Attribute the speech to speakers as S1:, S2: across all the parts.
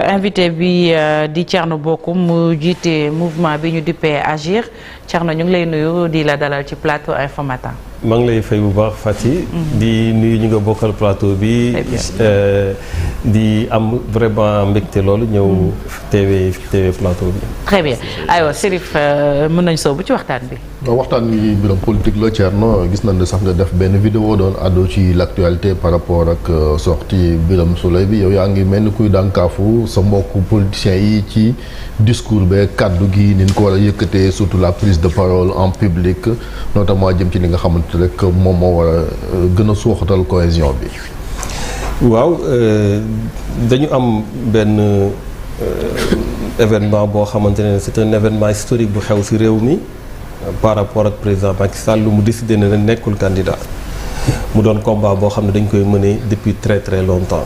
S1: invité bi di Thierno Bocoum mu jiite mouvement bi ñu dippee Agir Thierno ñu ngi lay nuyu di la dalal ci plateau Infos Matin.
S2: maa ngi lay fay bu baax Fati. di nuyu ñu nga bokkal plateau bi. di am vraiment mbégte loolu ñëw teewee plateau bi.
S1: très bien aywa Chérif mën nañ soobu ci waxtaan bi.
S3: waxtaan wi mbiram politique la Thierno gis nañ ne sax nga def benn vidéo doon àddu ci l'actualité par rapport ak sortie Birame Souleye bi yow yaa ngi mel ni kuy dànkaafu sa mbokku politiciens yi ci discours be kàddu gi ni ñu ko war a yëkkatee surtout la prise de parole en public notamment jëm ci li nga xamante rek moom moo war a gën a suuxatal cohésion bi.
S2: waaw dañu am benn événement boo xamante ne c'est un événement historique bu xew ci réew mi par rapport ak président Macky Sall lu mu décidé ne nekkul candidat mu doon combat boo xam ne dañ koy mener depuis très très longtemps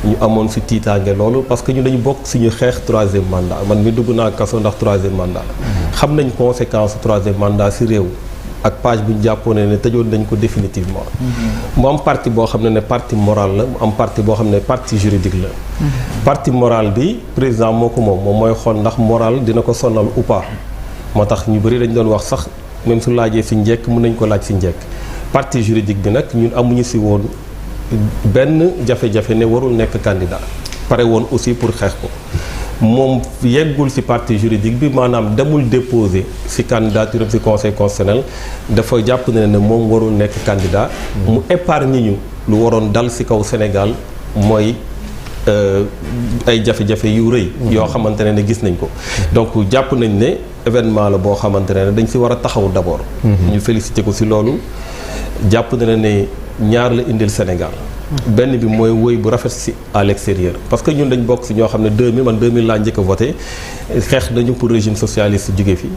S2: ñu amoon ci tiitaange loolu parce que ñu dañu bokk ci ñu xeex troisième mandat man mi dugg naa kaso ndax troisième mandat xam nañ conséquence troisième mandat ci réew ak page bu ñu jàppoon ne tëjoon nañ ko définitivement mu am parti boo xam ne parti moral la mu am parti boo xam ne parti juridique la parti moral bi président moo ko moom mooy xool ndax moral dina ko sonal ou pas moo tax ñu bëri dañ doon wax sax même su laajee ci njekk mën nañ ko laaj ci njekk parti juridique bi nag ñun amuñu ci woon benn jafe-jafe ne warul nekk candidat pare woon aussi pour xeex ko moom yeggul ci parti juridique bi maanaam demul déposer ci candidature ci conseil constitutionnel dafa jàpp ne moom warul nekk candidat mu épargne ñu lu waroon dal ci kaw Sénégal mooy ay jafe-jafe yu rëy yoo xamante ne gis nañ ko donc jàpp nañ ne événement la boo xamante ne dañ ci war a taxaw d'abord ñu félicité ko ci loolu jàpp na ne ñaar la indil Sénégal benn bi mooy woy bu rafet ci à l'extérieur parce que ñun dañ bokk ci ñoo xam ne 2000 laa njëkk a voté xeex nañu pour régime socialiste jóge fi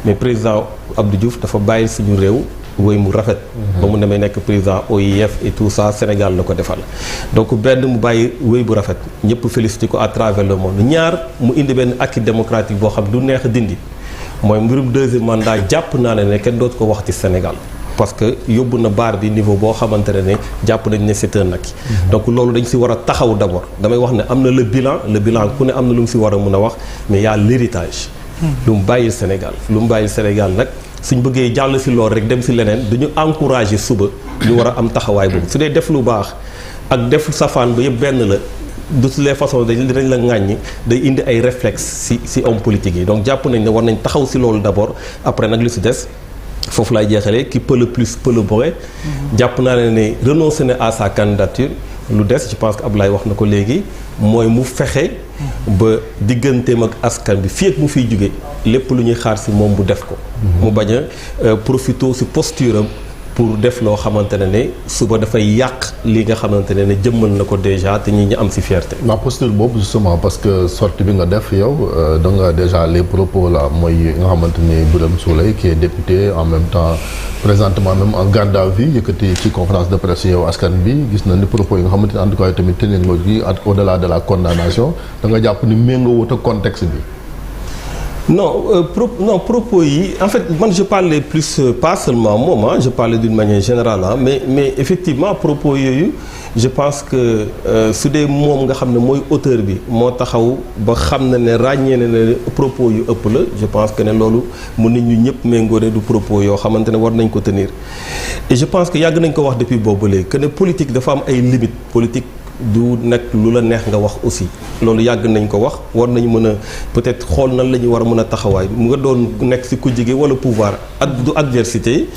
S2: mais président Abdou Diouf dafa bàyyi suñu réew woy mu rafet ba mu demee nekk président OIF et tout ça Sénégal la ko defal donc benn mu bàyyi woy bu rafet ñëpp félicité ko à travers le monde ñaar mu indi benn acquis démocratique boo xam du neex a dindi mooy mbirum deuxième mandat jàpp naa ne kenn dootu ko wax ci Sénégal parce que yóbbu na baar bi niveau boo xamante ne jàpp nañ ne c'est un acquis donc loolu dañ ci war a taxaw d'abord damay wax ne am na le bilan ku ne am na lu mu ci war a mun a wax mais y a l'héritage lu mu bàyyil Sénégal nag suñ bëggee jàll ci loolu rek dem ci leneen duñu encourager suba ñu war a am taxawaay boobu su dee def lu baax ak def safaan ba yëpp benn la de toutes les façons dinañ la ŋàññi day indi ay réflexes ci homme politique yi donc jàpp nañ ne war nañ taxaw ci loolu d'abord après nag lu ci des foofu laay jeexalee qui peut le plus peut le moins jàpp naa ne renoncer na à sa candidature lu des je pense que Abdoulaye wax na ko léegi mooy mu fexe ba digganteem ak askan bi fii ak mu fiy jóge lépp lu ñuy xaar ci moom bu def ko mu bañ a profiter ci posture am pour def loo xamante ne suba dafay yàq li nga xamante ne jëmmal na ko déjà te ñi am ci fierté.
S3: la posture boobu justement parce que sortie bi nga def yow da nga déjà les propos là mooy nga xamante ni Birame Souleye qui est député en même temps présentement même en garde à vue yëkkati ci conférence de presse yow askan bi gis na ni propos yi nga xamante ni en tout cas tamit tenir nga ci au-delà de la condamnation da nga jàpp ni méngoowut ak contexte bi.
S2: Non, propos yi en fait man je parlais plus pas seulement moi je parlais d'une manière générale mais effectivement propos yooyu je pense que su dee moom nga xam ne mooy auteur bi moo taxaw ba xam na ne ràññee na ne propos yu ëpp la je pense que ne loolu mun nañu ñëpp méngoo ne du propos yoo xamante ne war nañ ko tenir et je pense que yàgg nañ ko wax depuis boobu léegi que ne politique dafa am ay limites politique du nag lu la neex nga wax aussi loolu yàgg nañ ko wax war nañu mën a peut-être xool nan la ñu war a mën a taxawaay mu nga doon nekk ci ku jege walla pouvoir du adversité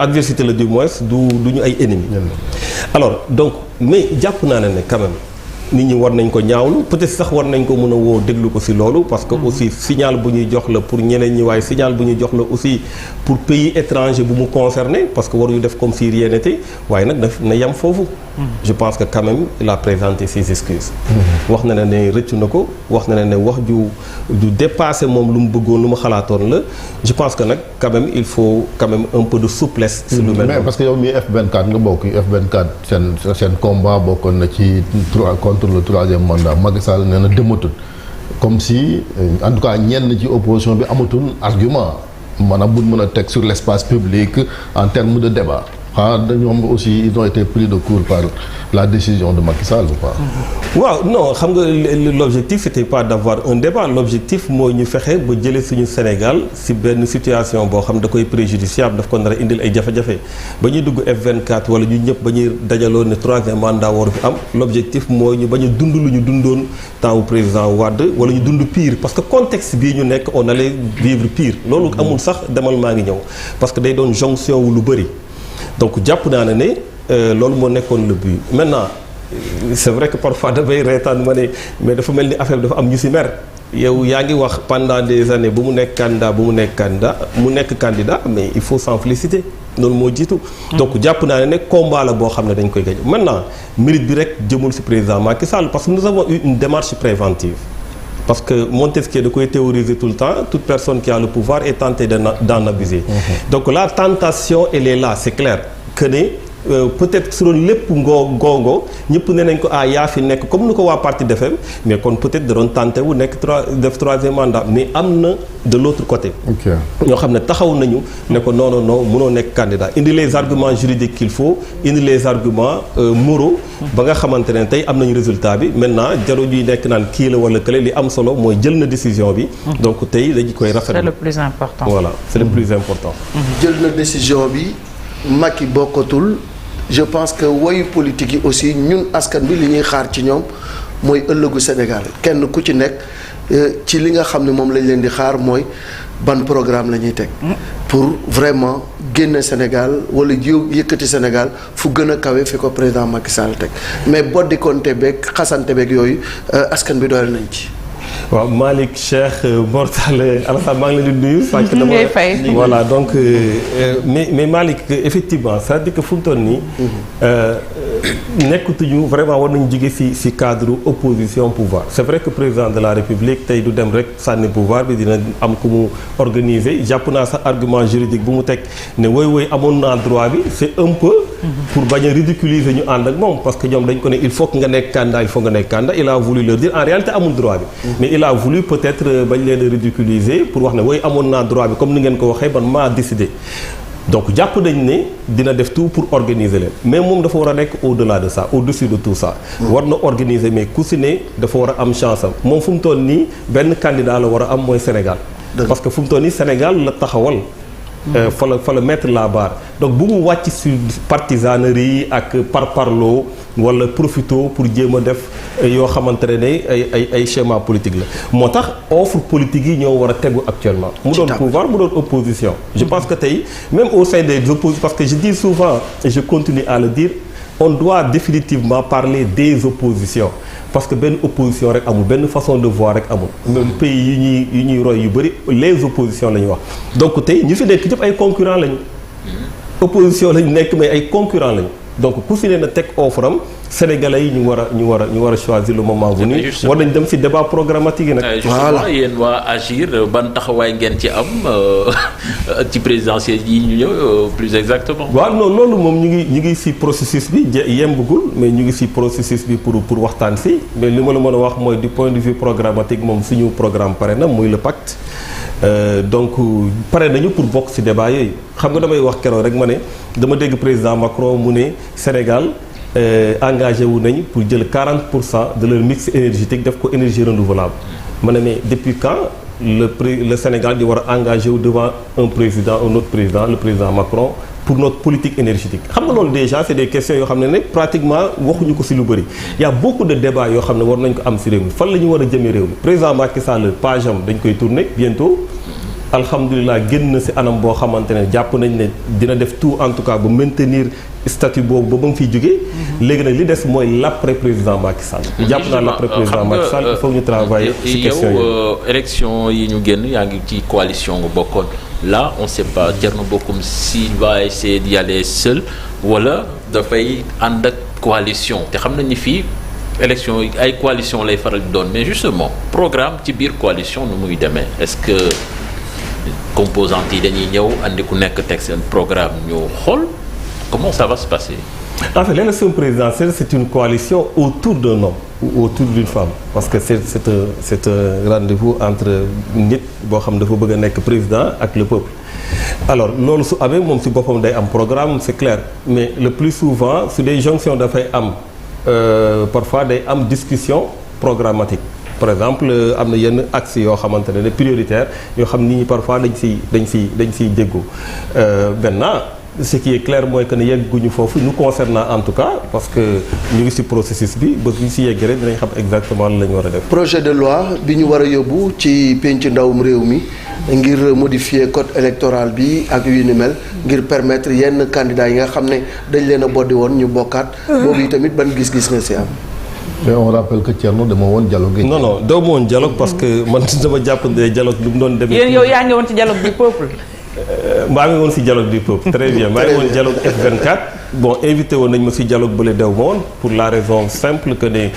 S2: adversité la du moins du ñu ay ennemis alors donc mais jàpp naa ne quand même nit ñi war nañ ko ñaawlu peut-être sax war nañ ko mën a woo déglu ko ci loolu parce que aussi signal bu ñuy jox la pour ñeneen ñi waaye signal bu ñuy jox la aussi pour pays étranger bu mu concerné parce que waruñu def comme si rien n'était waaye nag na yem foofu je pense que quand même il a présenté ses excuses wax na ne rëccu na ko wax na ne wax ju dépassé moom lu mu bëggoon lu mu xalaatoon la je pense que nag quand même il faut quand même un peu de souplesse sur lu mel
S3: mais parce que yow mii F24 nga bokk F24 seen combat bokkoon na ci contre le troisième mandat Macky Sall nee na dematut comme si en tout cas ñenn ci opposition bi amatul argument maanaam buñ mën a teg sur l'espace public en termes de débat ñoom aussi ils ont été pris de court par la décision de Macky Sall ou pas.
S2: waaw non xam nga l'objectif c'était pas d'avoir un débat l'objectif mooy ñu fexe ba jëlee suñu Sénégal ci benn situation boo xam da koy préjudiciable daf ko nar a indil ay jafe-jafe ba ñuy dugg F24 wala ñu ñëpp ba ñuy dajaloo ne 3e mandat war fi am l'objectif mooy ñu bañ a dund lu ñu dundoon temps wu président Wade wala ñu dund pire parce que contexte bii ñu nekk on allait vivre pire loolu amul sax demal maa ngi ñëw parce que day doon jonction wu lu bëri donc jàpp naa ne loolu moo nekkoon le but maintenant c'est vrai que parfois damay reetaan ma ne mais dafa mel ni affaire bi dafa am ñu ci mer yow yaa ngi wax pendant des années bu mu nekk candidat mais il faut s'en féliciter loolu moo jiitu. donc jàpp naa ne combat la boo xam ne dañ koy gañ maintenant mérite bi rek jëmul ci président Macky Sall parce que nous avons eu une démarche préventive. parce que Montesquieu da koy théoriser tout le temps toute personne qui a le pouvoir est tentée d'en abuser. donc la tentation elle est là c'est clair que ne peut-être su doon lépp ngoongo ñëpp ne nañ ko yaa fi nekk comme ni ko waa parti defem mais kon peut-être da doon tenté wu nekk def 3e mandat mais am na de l'autre côté. ñoo xam ne taxaw nañu ne ko non mënoo nekk candidat indi les arguments juridiques qu'il faut indi les arguments moraux. ba nga xamante ne tey am nañu résultat bi maintenant jarul ñuy nekk naan kii la wala kële li am solo mooy jël na décision bi. donc tey dañu koy rafetlu.
S1: c'est le plus important.
S2: voilà c'est le plus important.
S4: jël na décision bi Macky bokkatul. je pense que woyu politique yi aussi ñun askan bi li ñuy xaar ci ñoom mooy ëllëgu Sénégal kenn ku ci nekk ci li nga xam ne moom lañ leen di xaar mooy ban programme la ñuy teg pour vraiment génne Sénégal wala yëkkati Sénégal fu gën a kawe fi ko président Macky Sall teg mais boddi konte beeg xasante beeg yooyu askan bi doyal nañ ci.
S2: waaw Malick Cheikh Mortal Alassane maa ngi leen di nuyu.
S1: sànq dama
S2: voilà donc mais Malick effectivement c'est-à-dire que fu mu toll nii. nekkatuñu vraiment war nañu jóge ci cadre opposition pouvoir c'est vrai que président de la République tey du dem rek sànni pouvoir bi dina am ku mu organiser jàpp naa sax argument juridique bu mu teg ne woy amoon naa droit bi c'est un peu. pour bañ a ridiculiser ñu ànd ak moom parce que ñoom dañ ko ne il faut que nga nekk candidat il a voulu leur dire en réalité amul droit bi. mais il a voulu peut-être bañ leen a ridiculiser pour wax ne woy amoon naa droit bi comme ni ngeen ko waxee man maa décidé. donc jàpp nañ ne dina def tout pour organiser leen mais moom dafa war a nekk au-delà de ça au-dessus de tout ça. war na organiser mais ku si ne dafa war a am chance am moom fu mu toll nii benn candidat la war a am mooy Sénégal. parce que fu mu toll nii Sénégal la taxawal. fa la mettre la barre donc bu mu wàcc sur partisanerie ak parparloo wala profito pour jéem a def yoo xamante ne ay schéma politique la moo tax offre politique yi ñoo war a tegu actuellement mu doon pouvoir mu doon opposition je pense que tey même au sein des oppositions parce que je dis souvent et je continue à le dire on doit définitivement parler des oppositions parce que benn opposition rek amul benn façon de voir rek amul même pays yi ñuy roy yu bëri les oppositions la ñuy wax donc tey ñu fi nekk ñëpp ay concurrents lañu opposition lañu nekk mais ay concurrents lañu donc ku si ne na teg offre am sénégalais yi ñu war a choisir le moment venu war nañ dem ci débat programmatique yi nag.
S5: voilà yéen waa Agir ban taxawaay ngeen ci am ci présidentielle yi ñu ñëw plus exactement.
S2: waaw non loolu moom ñu ngi ci processus bi yembagul mais ñu ngi ci processus bi pour waxtaan ci mais li ma la mën a wax mooy du point de vue programmatique moom suñu programme pare na muy le pacte. donc pare nañu pour bokk ci débat yooyu xam nga damay wax keroog rek ma ne dama dégg président Macron mu ne Sénégal engagé wu nañ pour jël 40% de leur mix énergétique def ko énergie renouvelable ma ne mais depuis quand le Sénégal di war a engagé wu devant un autre président le président Macron pour notre politique énergétique xam nga loolu déjà c'est des questions yoo xam ne pratiquement waxuñu ko ci lu bëri y a beaucoup de débats yoo xam ne war nañ ko am ci réew mi fan la ñu war a jëmee réew mi président Macky Sall page am dañ koy tourner bientôt alhamdulilah génn na ci anam boo xamante ne jàpp nañ ne dina def tout en tout cas ba maintenir statut boobu ba mu fiy jógee léegi nag li des mooy l'après président Macky Sall jàpp naa l'après président Macky Sall il faut ñu travailler ci question yi
S5: élection yi ñu génn yaa ngi ci coalition nga bokkoon là on sait pas Thierno Bocoum s'il va essayer d'y aller seul wala dafay ànd ak coalition te xam nañ ni fii élection ay coalition lay faral di doon mais justement programme ci biir coalition nu muy demee est-ce que composantes yi dañuy ñëw andi ku nekk teg seen programme ñu xool comment ça va se passer.
S2: En fait, l'élection présidentielle, c'est une coalition autour d'un homme ou autour d'une femme. Parce que c'est un rendez-vous entre nit boo xam dafa bëgg a nekk président ak le peuple. Alors loolu su amee moom si boppam day am programme, c'est clair. Mais le plus souvent su des jonctions dafay am parfois day am discussion programmatique. Par exemple am na yenn axes yoo xamante ne prioritaire yoo xam nit ñi parfois dañ siy déggoo. Maintenant ce qui est clair mooy que ne yegguñu foofu nous concernant en tout cas parce que ñu ngi ci processus bi ba ñu ci yeggee rek dinañ xam exactement lan la ñu war a def.
S4: projet de loi bi ñu war a yóbbu ci penc ndawum réew mi ngir modifier code électoral bi ak yu ni mel ngir permettre yenn candidats yi nga xam ne dañ leen a boddi woon ñu bokkaat. boobu yi tamit ban gis-gis nga ci am.
S3: mais on rappelle que Thierno dama woon dialogue.
S2: non doo ma woon dialogue parce que man dama jàpp ne dialogue lu mu doon demee.
S1: yéen yow yaa ngi woon ci dialogue du peuple.
S2: maa ngi woon ci dialogue du peuple très bien maa ngi woon dialogue F24 bon invité woon nañ ma ci dialogue bële dew ma woon pour la raison simple que ne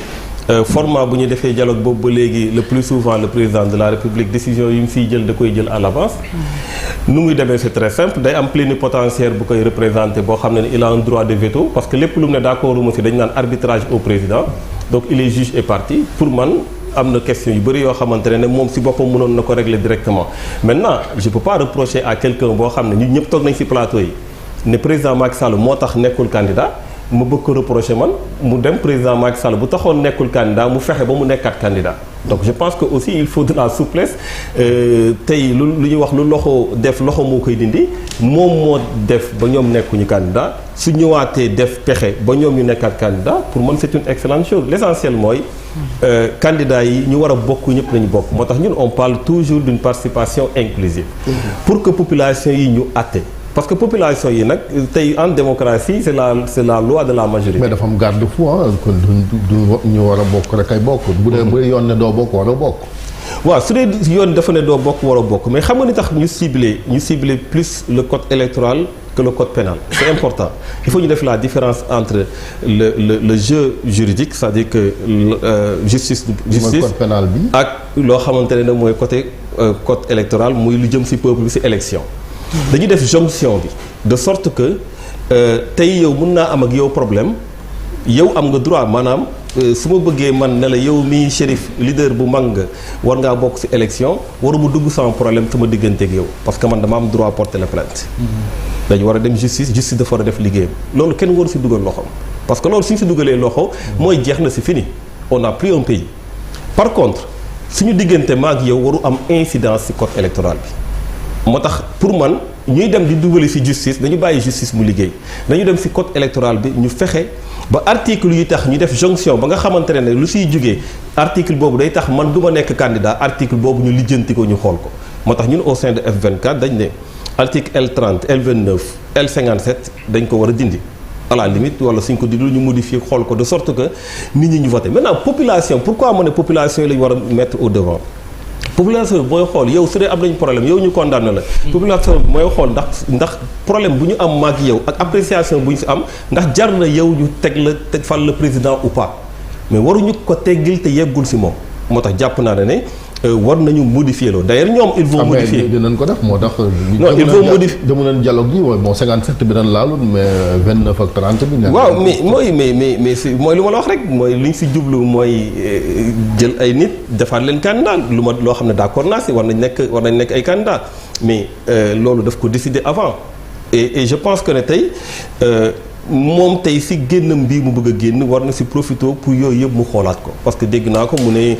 S2: format bu ñu defee dialogue boobu ba léegi le plus souvent le président de la République décision yi mu fiy jël da koy jël à l'avance. nu muy demee c'est très simple day am plénipotentiaire bu koy représenté boo xam ne il a un droit de veto parce que lépp lu mu ne d'accord uma ci dañ naan arbitrage au président donc il est juge et partie pour man. am na question yu bëri yoo xamante ne moom ci boppam mënoon na ko régler directement maintenant je peux pas reprocher à quelqu'un boo xam ne ñun ñëpp toog nañ ci plateau yi ne président Macky Sall moo tax nekkul candidat ma bëgg ko reprocher man mu dem président Macky Sall bu taxoon nekkul candidat mu fexe ba mu nekkaat candidat donc je pense que aussi il faut de la souplesse tey lu ñuy wax lu loxo def loxo moo koy dindi moom moo def ba ñoom nekkuñu candidat su ñëwaatee def pexe ba ñoom ñu nekkaat candidat pour man c'est une excellente chose l'essentiel mooy candidats yi ñu war a bokk ñëpp nañu bokk moo tax ñun on parle toujours d'une participation inclusive pour que population yi ñu àtte parce que population yi nag tey en démocratie c'est la loi de la majorité.
S3: mais dafa am garde-fou kon du ñu war a bokk rek ay bokk. bu dee yoon ne doo bokk war a bokk.
S2: waaw su dee yoon dafa ne doo bokk war a bokk mais xam nga ni tax ñu cibler plus le code électoral que le code pénal c'est important il faut ñu def la différence entre le jeu juridique c'est-à-dire que justice
S3: code pénal bi
S2: ak loo xamante ne mooy côté code électoral muy lu jëm ci peuple bi ci élection. dañuy def jonction bi de sorte que tey yow mën naa am ak yow problème yow am nga droit maanaam su ma bëggee man ne la yow mii shérif leader bu mag nga war ngaa bokk ci élection waruma dugg sans problème sama digganteeg yow parce que man dama am droit porter la plainte dañu war a dem justice dafa war a def liggéeyam loolu kenn waru ci dugal loxoom parce que loolu suñu ci dugalee loxo mooy jeex na c'est fini on n'a plus un pays par contre suñu diggante maag yow waru am incidence ci code électoral bi moo tax pour man ñuy dem di dugali ci justice dañu bàyyi justice mu liggéey dañu dem ci code électoral bi ñu fexe ba article yi tax ñu def jonction ba nga xamante ne lu ciy jógee article boobu day tax man du ma nekk candidat article boobu ñu lijjanti ko ñu xool ko moo tax ñun au sein de F24 dañ ne article L30 L29 L57 dañ ko war a dindi à la limite wala suñ ko dindi ñu modifier xool ko de sorte que nit ñi ñu voté maintenant population pourquoi ma ne population yi la ñu war a mettre au devant population bi mooy xool yow su dee am nañu problème yow ñu condamné la population bi mooy xool ndax problème bu ñu am maag yow ak appréciation bu ñu si am ndax jar na yow ñu teg fal le président ou pas mais waruñu ko teggil te yeggul si moom moo tax jàpp naa ne war nañu modifier loolu d'ailleurs ñoom ils vont modifier
S3: dinañ ko def moo tax
S2: non ils vont modifier
S3: demu leen dialogue bi bon 57 bi dañ laalul mais 29 ak 30 bi
S2: waaw mais mooy lu ma la wax rek mooy li ñu si jublu mooy jël ay nit defaat leen candidat loo xam ne d'accord naa si war nañ nekk ay candidat mais loolu daf ko décider avant et je pense que ne tey moom tey si génnam bii mu bëgg a génn war na si profiter pour yooyu yëpp mu xoolaat ko parce que dégg naa ko mu ne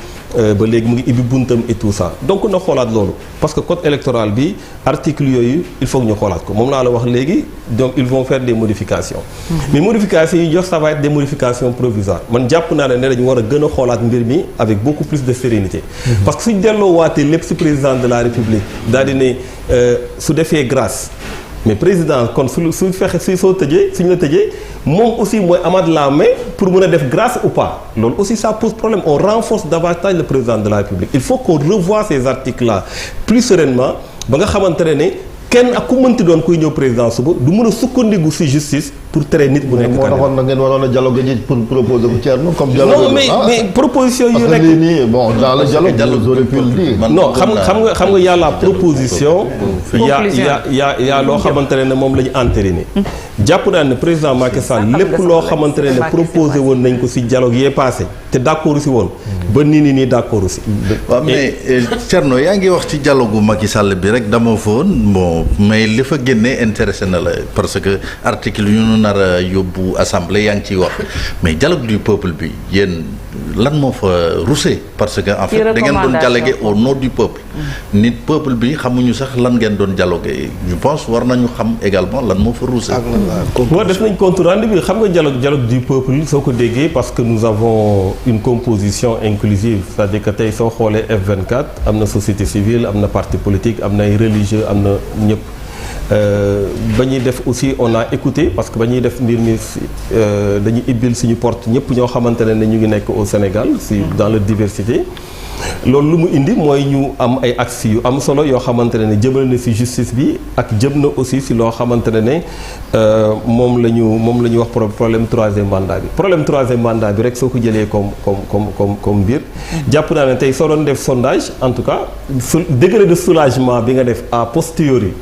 S2: ba léegi mu ngi ibbi buntam et tout ça donc na xoolaat loolu parce que code électoral bi article yooyu il faut que ñu xoolaat ko moom laa la wax léegi donc ils vont faire des modifications mais modifications yi jox ça va être des modifications provisoires man jàpp naa ne dañu war a gën a xoolaat mbir mi avec beaucoup plus de sérénité parce que suñ delloo waatee lépp si président de la République daal di ne su defee grâce mais président kon su fexe suñ la tëjee moom aussi mooy amaat la main pour mën a def grâce ou pas loolu aussi ça pose problème on renforce davantage le président de la République il faut qu'on revoie ces articles là plus sereinement ba nga xamante ne kenn ak ku mënti doon kuy ñëw président suba du mën a sukkandiku ci justice pour tere nit bu nekk
S3: moo taxoon na ngeen waroon a dialogue ji pour proposer ko Thierno comme dialogue
S2: non mais proposition yu nekk
S3: nii bon dans le dialogue vous aurez pu le dire
S2: non xam nga y a la proposition y a loo xamante ne moom la ñu entériné jàpp naa ne président Macky Sall lépp loo xamante ne proposé woon nañ ko ci dialogue yee passé te d'accord ci woon ba nii d'accord ci
S6: waaw mais Thierno yaa ngi wax ci dialogue Macky Sall bi rek dama foon bon mais li fa génnee intéressé na la parce que article yu ñu nar a yóbbu assemblée yaa ngi ciy wax mais dialogue du peuple bi yéen lan moo fa rusé parce que en fait da ngeen doon dialoguer au nom du peuple nit peuple bi xamuñu sax lan ngeen doon dialoguer je pense war nañu xam également lan moo fa rusé
S2: waaw def nañ compte rendu bi xam nga dialogue du peuple soo ko déggee parce que nous avons une composition inclusive c'est-à-dire que tey soo xoolee F24 am na société civile am na parti politique am na ay religieux am na ñëpp ba ñuy def aussi on a écouté parce que ba ñuy def mbir mi dañuy ibbil suñu porte ñëpp ñoo xamante ne ñu ngi nekk au Sénégal si dans la diversité loolu lu mu indi mooy ñu am ay axes yu am solo yoo xamante ne jëmal na ci justice bi ak jëm na aussi ci loo xamante ne moom la ñu wax problème troisième mandat bi rek soo ko jëlee comme mbir jàpp naa ne tey soo doon def sondage en tout cas degré de soulagement bi nga def a posteriori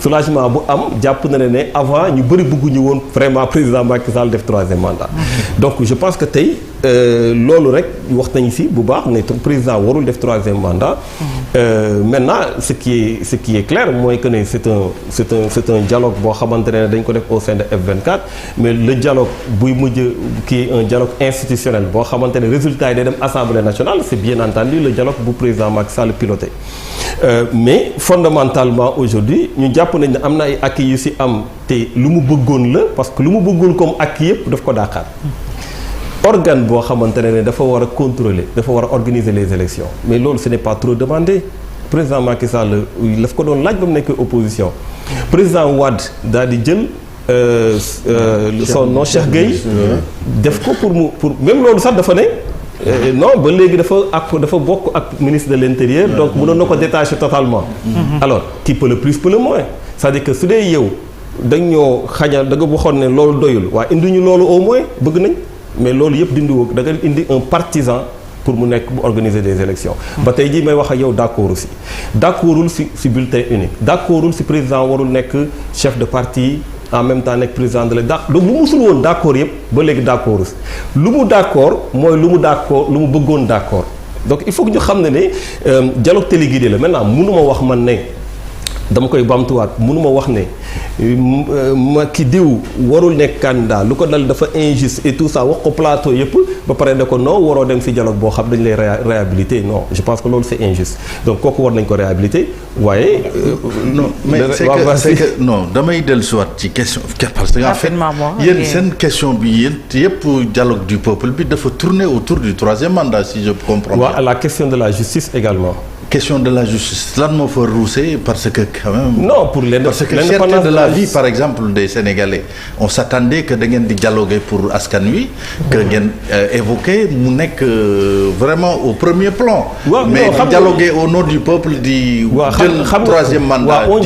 S2: soulagement bu am jàpp na ne avant ñu bëri bëgguñu woon vraiment président Macky Sall def troisième mandat donc je pense que tey loolu rek wax nañu ci bu baax ne président warul def troisième mandat maintenant ce qui est clair mooy que ne c'est un dialogue boo xamante ne dañ ko def au sein de F24 mais le dialogue buy mujj qui est un dialogue institutionnel boo xamante ne résultat yi day dem Assemblée nationale c'est bien entendu le dialogue bu président Macky Sall piloté mais fondamentalement aujourd'hui ñu jàpp nañ ne am na ay acquis yu ci am te lu mu bëggoon la parce que lu mu bëggoon comme acquis yëpp daf ko dàqaat organe boo xamante ne dafa war a contrôler dafa war a organiser les élections mais loolu ce n'est pas trop demandé président Macky Sall daf ko doon laaj ba mu nekk opposition président Wade daal di jël son nom Cheikh Gueye def ko pour même loolu sax dafa ne non ba léegi dafa bokk ak ministre de l'intérieur donc mënoon na ko détacher totalement alors qui peut le plus peut le moins c'est-à-dire que su dee yow dañ ñoo xañal da nga waxoon ne loolu doyul waaye indi ñu loolu au moins bëgg nañ mais loolu yëpp dindi woo da nga indi un partisan pour mu nekk bu organiser des élections ba tey jii may wax ak yow d'accordul si bulletin unique d'accordul si président warul nekk chef de parti en même temps nekk président de l'État donc lu musul woon d'accord yëpp ba léegi d'accord si lu mu d'accord mooy lu mu bëggoon d'accord donc il faut que ñu xam ne dialogue téléguidé la maintenant mënuma wax man ne dama koy bamtuwaat mënuma wax ne ma ki diw warul nekk candidat lu ko dal dafa injuste et tout ça wax ko plateau yëpp ba pare ne ko non waroo dem ci dialogue boo xam dañu lay réhabiliter non je pense que loolu c'est injuste donc kooku war nañ ko réhabiliter waaye.
S6: non mais c'est que non damay dellusiwaat ci question parce que en fait yéen seen question bi yéen yëpp dialogue du peuple bi dafa tourner autour du troisième mandat si je comprends bien.
S2: waaw la question de la justice également.
S6: question de la justice lan moo fa ruusee parce que quand même.
S2: non pour
S6: parce que cherté de la vie par exemple des Sénégalais on s'attendait que da ngeen di dialoguer pour askan wi. que ngeen évoquer mu nekk vraiment au premier plan. mais dialoguer au nom du peuple di. jël troisième mandat.
S2: on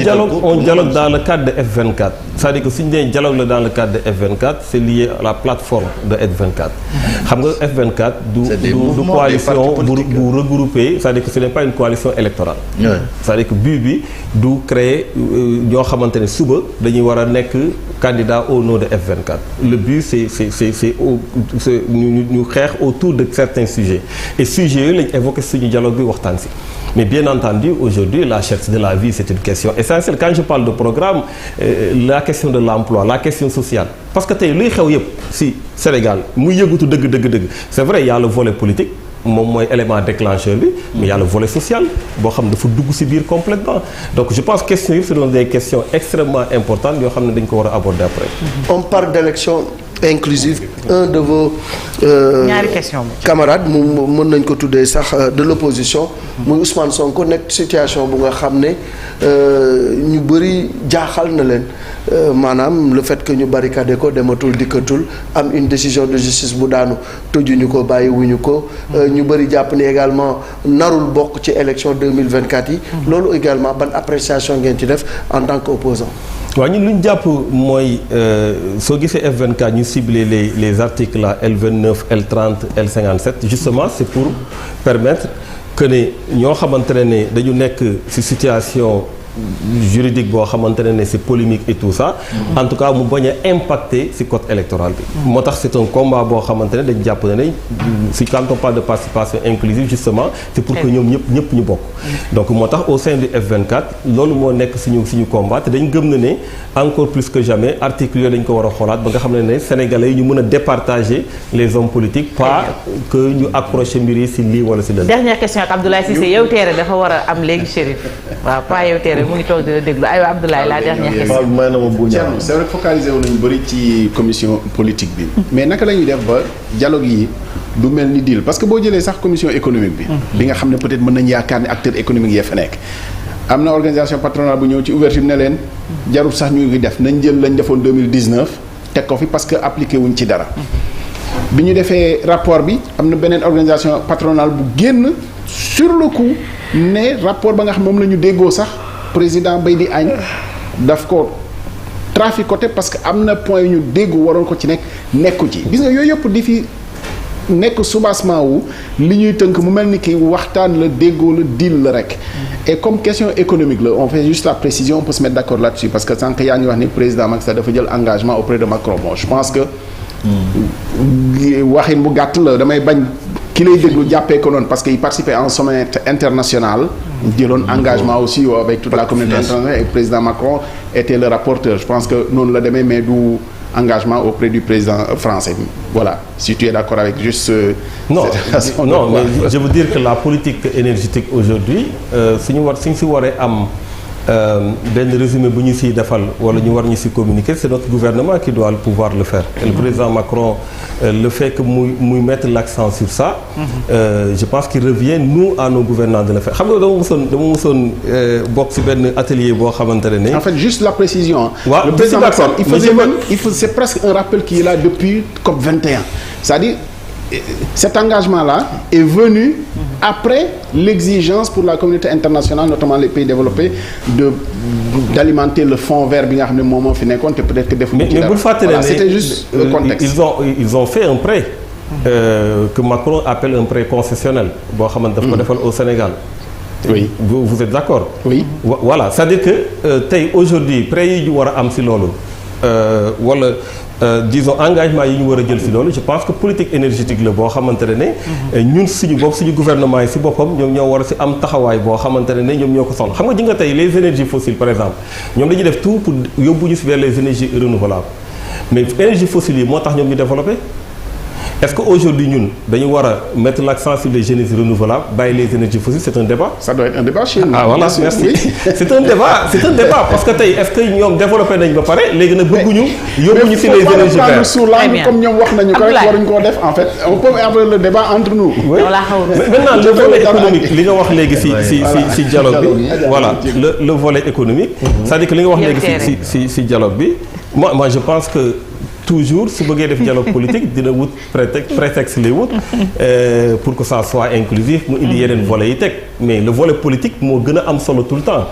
S2: dialogue dans le cadre de F24 c'est-à-dire que suñu nee dialogue la dans le cadre de F24 c'est lié à la plateforme de F24. xam nga F24 du coalition bu regroupé c'est-à-dire que ce n'est pas une coalition électorale. c'est-à-dire que but bi du créer ñoo xamante ne suba dañuy war a nekk candidat au nom de F24 le but c'est ñu xeex autour de certains sujets et sujets yooyu lañ évoqué suñu dialogue bi waxtaan si mais bien entendu aujourd'hui la cherté de la vie c'est une question essentielle quand je parle de programme la question de l'emploi la question sociale parce que tey luy xew yëpp si Sénégal muy yëgutu dëgg c'est vrai il y a le volet politique moom mooy élément déclencheur bi mais il y a le volet social boo xam ne dafa dugg ci biir complètement donc je pense que questions yi ce sont des questions extrêmement importantes yoo xam ne dañ ko war a aborder après.
S4: On parle d'élection inclusive un de vos camarades mu mën nañ ko tuddee sax de l'opposition muy Ousmane Sonko nekk situation bu nga xam ne ñu bëri jaaxal na leen maanaam le fait que ñu barricadé ko dematul dikkatul am une décision de justice bu daanu tëjuñu ko bàyyiwuñu ko ñu bëri jàpp ni également narul bokk ci élection 2024 yi loolu également ban appréciation ngeen ci def en tant qu'opposant.
S2: waaw ñun lu ñu jàpp mooy soo gisee F24 ñu ciblé les articles là L29 L30 L57 justement c'est pour permettre que ne ñoo xamante ne dañu nekk ci situation juridique boo xamante ne c'est polémique et tout ça en tout cas mu bañ a impacter ci code électoral bi moo tax c'est un combat boo xamante ne dañ jàpp ne si quand on parle de participation inclusive justement c'est pour que ñoom ñëpp ñu bokk donc moo tax au sein du F24 loolu moo nekk suñu combat te dañ gëm na ne encore plus que jamais article yooyu dañ ko war a xoolaat ba nga xam ne sénégalais yi ñu mën a départager les hommes politiques pas que ñu accrocher mbir yi ci lii wala ci leneen.
S1: Dernière question ak Abdoulaye Cissé yow teere dafa war a am léegi Chérif waaw pas yow teere mu ngi toog di la déglu aywa Abdoulaye la dernière question.
S7: Thierno c'est vrai focalisé wu nañu bëri ci commission politique bi. mais naka la ñuy def ba dialogue yi du mel ni deal parce que boo jëlee sax commission économique bi. bi nga xam ne peut-être mën nañu yaakaar ne acteurs économiques yee fa nekk. am na organisation patronale bu ñëw ci ouverture ne leen jarul sax ñu ngi def nañ jël lañ defoon 2019 teg ko fi parce que appliqué wuñ ci dara. bi ñu defee rapport bi am na beneen organisation patronale bu génn sur le coup ne rapport ba nga xam moom la ñu déggoo sax. président Baydi Agne daf ko traficoté parce que am na point yu ñu dégg waroon ko ci nekku ci gis nga yooyu yëpp di fi nekk soubassement wu li ñuy tënk mu mel ni ki waxtaan la déggoo la deal la rek et comme question économique la on fait juste la précision on peut se mettre d'accord là-dessus parce que sànq yaa ngi wax ni président Macky Sall dafa jël engagement auprès de Macron bon je pense que waxin bu gàtt la damay bañ ki lay déglu jàppee ko noonu parce que il participait à un sommet international jëloon engagement aussi avec toute la communauté internationale et président Macron était le rapporteur je pense que noonu la demee mais du engagement auprès du président français voilà si tu es d'accord avec juste
S2: non mais je veux dire que la politique énergétique aujourd'hui suñu si waree am benn résumé bu ñu siy defal wala ñu war ñu si communiquer c'est notre gouvernement qui doit pouvoir le faire et le président Macron le fait que muy mettre l'accent sur ça je pense qu'il revient nous à nos gouvernants de le faire xam nga dama mësoon bokk si benn atelier boo xamante ne en
S7: fait juste la précision
S2: waaw
S7: le président Macron c'est presque un rappel qui est là depuis COP 21 c'est-à-dire cet engagement-là est venu après l'exigence pour la communauté internationale notamment les pays développés d'alimenter le fonds vert bi nga xam ne moom moo fi nekkoon te peut-être que defuñu ci dara. Mais bul fàttali ne c'était juste le contexte.
S2: Ils ont fait un prêt que Macron appelle un prêt concessionnel boo xamante daf ko defal au Sénégal.
S7: Oui.
S2: Vous êtes d'accord?
S7: Oui.
S2: Voilà, c'est-à-dire que tey aujourd'hui prêt yi ñu war a am ci loolu wala disons engagement yi ñu war a jël ci loolu je pense que politique énergétique la boo xamante ne ñun suñu bopp suñu gouvernement yi ci boppam ñoom ñoo war a ci am taxawaay boo xamante ne ñoom ñoo ko soxla xam nga ji nga tey les énergies fossiles par exemple ñoom dañuy def tout pour yóbbu ñu ci vers les énergies renouvelables mais énergies fossiles yi moo tax ñoom ñu développé est-ce que aujourd'hui ñun dañu war a mettre l'accent sur les énergies renouvelables bàyyi les énergies fossiles c'est un débat.
S7: Ça doit être un débat chez nous.
S2: Ah voilà merci c'est un débat parce que tey est-ce que ñoom développé nañ ba pare léegi nag bëgguñu yóbbuñu ci les énergies vertes.
S7: comme ñoom wax nañu ko rek waruñu koo def en fait on peut avoir le débat entre nous.
S2: Oui. Maintenant le volet économique li nga wax léegi ci dialogue bi voilà le volet économique. C'est-à-dire que li nga wax léegi ci dialogue bi moi je pense que toujours su bëggee def dialogue politique dina wut prétexte lay wut pour que ça soit inclusif mu indi yeneen volets yi teg mais le volet politique moo gën a am solo tout le temps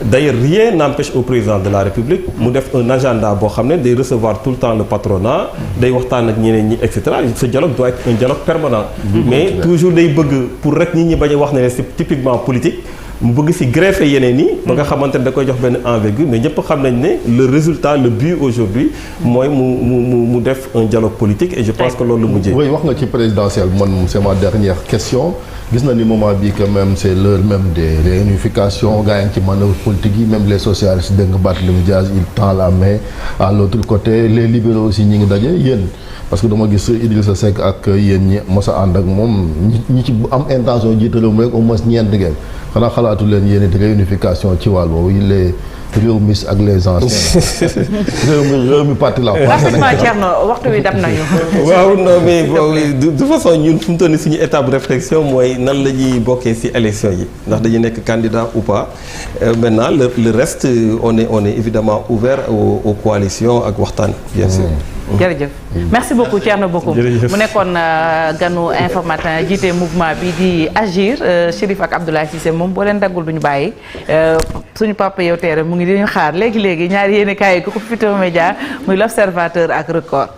S2: d'ailleurs rien n'empêche au président de la République mu def un agenda boo xam ne day recevoir tout le temps le patronat day waxtaan ak ñeneen ñi et cetera ce dialogue doit être un dialogue permanent mais toujours day bëgg pour rek nit ñi bañ a wax ne c'est typiquement politique mu bëgg ci greffer yeneen yi ba nga xamante ne da koy jox benn envergure mais ñëpp xam nañ ne le résultat le but aujourd'hui mooy mu def un dialogue politique et je pense que loolu la mujjee.
S3: oui wax nga ci présidentielle man c'est ma dernière question gis na ni moment bii quand même c'est l'heure même des réunifications gars yi ci manœuvre politique yi même les socialistes dégg nga Barthélémy Dias il tend la main à l'autre côté les libéraux aussi ñi ngi daje yéen parce que dama gis Idrissa Seck ak yéen ñi mos a ànd ak moom ñi ci am intention jiite réew mi rek au moins ñeent ngeen xanaa xalaatu leen yéen it réunification ci wàll boobu les réewmis ak les anciens réew mi parti la.
S1: Thierno waxtu wi dab nañu.
S2: waaw non mais de toute façon ñun fu mu toll nii suñu étape de réflexion mooy nan la ñuy bokkee ci élection yi ndax dañu nekk candidat ou pas maintenant le reste on est évidemment ouvert aux coalitions ak waxtaan bien sûr.
S1: jërëjëf merci beaucoup Thierno Bocoum mu nekkoon ganu Infos Matin jiite mouvement bi di Agir Chérif ak Abdoulaye Cissé moom boo leen daggul duñu bàyyi suñu papa yow teere mu ngi di ñu xaar léegi ñaari yéenekaay yi ku ko Futurs Médias muy L'Observateur ak Record